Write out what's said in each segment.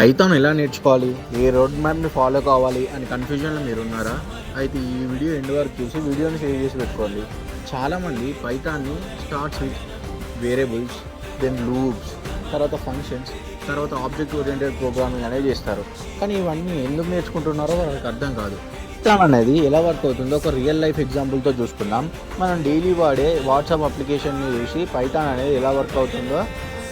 Python ఎలా నేర్చుకోవాలి, ఏ road మ్యాప్ని follow కావాలి అని కన్ఫ్యూజన్లో మీరు ఉన్నారా? అయితే ఈ వీడియో ఎండ్ వరకు చూసి వీడియోని సేవ్ చేసి పెట్టుకోండి. చాలామంది పైథాన్ని starts with variables, then loops, తర్వాత ఫంక్షన్స్, తర్వాత ఆబ్జెక్ట్ ఓరియంటెడ్ ప్రోగ్రామింగ్ అనేది చేస్తారు. కానీ ఇవన్నీ ఎందుకు నేర్చుకుంటున్నారో వాళ్ళకి అర్థం కాదు. పైథాన్ అనేది ఎలా వర్క్ అవుతుందో ఒక రియల్ లైఫ్ ఎగ్జాంపుల్తో చూసుకుందాం. మనం డైలీ వాడే వాట్సాప్ అప్లికేషన్ని చూసి పైథాన్ అనేది ఎలా వర్క్ అవుతుందో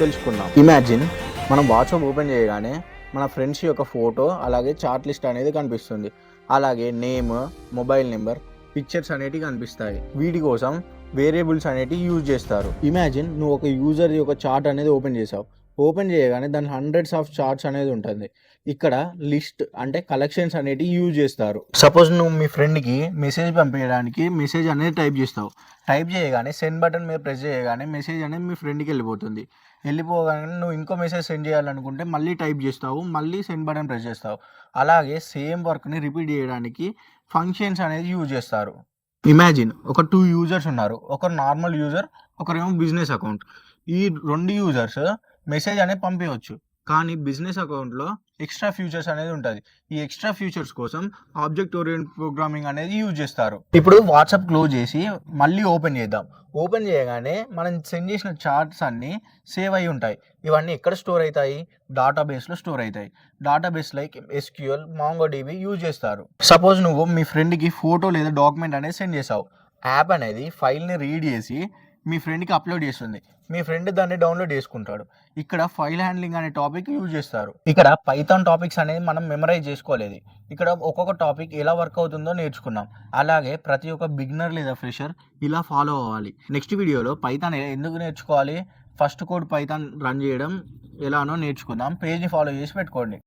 తెలుసుకుందాం. ఇమాజిన్, మనం వాట్సాప్ ఓపెన్ చేయగానే మన ఫ్రెండ్స్ యొక్క ఫోటో అలాగే చాట్ లిస్ట్ అనేది కనిపిస్తుంది. అలాగే నేమ్, మొబైల్ నెంబర్, పిక్చర్స్ అనేటివి కనిపిస్తాయి. వీటి కోసం వేరియబుల్స్ అనేటివి యూజ్ చేస్తారు. ఇమాజిన్, నువ్వు ఒక యూజర్ యొక్క చార్ట్ అనేది ఓపెన్ చేసావు. ఓపెన్ చేయగానే దాని హండ్రెడ్స్ ఆఫ్ చార్ట్స్ అనేది ఉంటుంది. ఇక్కడ లిస్ట్ అంటే కలెక్షన్స్ అనేటివి యూజ్ చేస్తారు. సపోజ్ నువ్వు మీ ఫ్రెండ్కి మెసేజ్ పంపించడానికి మెసేజ్ అనేది టైప్ చేస్తావు. టైప్ చేయగానే సెండ్ బటన్ మీద ప్రెస్ చేయగానే మెసేజ్ అనేది మీ ఫ్రెండ్కి వెళ్ళిపోతుంది. వెళ్ళిపోగానే నువ్వు ఇంకో మెసేజ్ సెండ్ చేయాలనుకుంటే మళ్ళీ టైప్ చేస్తావు, మళ్ళీ సెండ్ బటన్ ప్రెస్ చేస్తావు. అలాగే సేమ్ వర్క్ని రిపీట్ చేయడానికి ఫంక్షన్స్ అనేది యూజ్ చేస్తారు. ఇమాజిన్, ఒక 2 యూజర్స్ ఉన్నారు. ఒకరు నార్మల్ యూజర్, ఒకరేమో బిజినెస్ అకౌంట్. ఈ 2 యూజర్స్ మెసేజ్ అనేది పంపించవచ్చు. కానీ బిజినెస్ అకౌంట్లో ఎక్స్ట్రా ఫ్యూచర్స్ అనేది ఉంటుంది. ఈ ఎక్స్ట్రా ఫ్యూచర్స్ కోసం ఆబ్జెక్ట్ ఓరియంటెడ్ ప్రోగ్రామింగ్ అనేది యూజ్ చేస్తారు. ఇప్పుడు వాట్సాప్ క్లోజ్ చేసి మళ్ళీ ఓపెన్ చేద్దాం. ఓపెన్ చేయగానే మనం సెండ్ చేసిన చార్ట్స్ అన్నీ సేవ్ అయి ఉంటాయి. ఇవన్నీ ఎక్కడ స్టోర్ అవుతాయి? డేటాబేస్లో స్టోర్ అవుతాయి. Database like SQL, MongoDB use చేస్తారు. సపోజ్ నువ్వు మీ ఫ్రెండ్కి ఫోటో లేదా డాక్యుమెంట్ అనేది సెండ్ చేసావు. యాప్ అనేది ఫైల్ని రీడ్ చేసి మీ ఫ్రెండ్కి అప్లోడ్ చేస్తుంది. మీ ఫ్రెండ్ దాన్ని డౌన్లోడ్ చేసుకుంటాడు. ఇక్కడ ఫైల్ హ్యాండ్లింగ్ అనే టాపిక్ యూజ్ చేస్తారు. ఇక్కడ పైథాన్ టాపిక్స్ అనేది మనం మెమరైజ్ చేసుకోలేదు. ఇక్కడ ఒక్కొక్క టాపిక్ ఎలా వర్క్ అవుతుందో నేర్చుకున్నాం. అలాగే ప్రతి ఒక్క బిగినర్ లేదా ఫ్రెషర్ ఇలా ఫాలో అవ్వాలి. నెక్స్ట్ వీడియోలో పైథాన్ ఎందుకు నేర్చుకోవాలి, ఫస్ట్ కోడ్ పైథాన్ రన్ చేయడం ఎలానో నేర్చుకుందాం. పేజ్ని ఫాలో చేసి పెట్టుకోండి.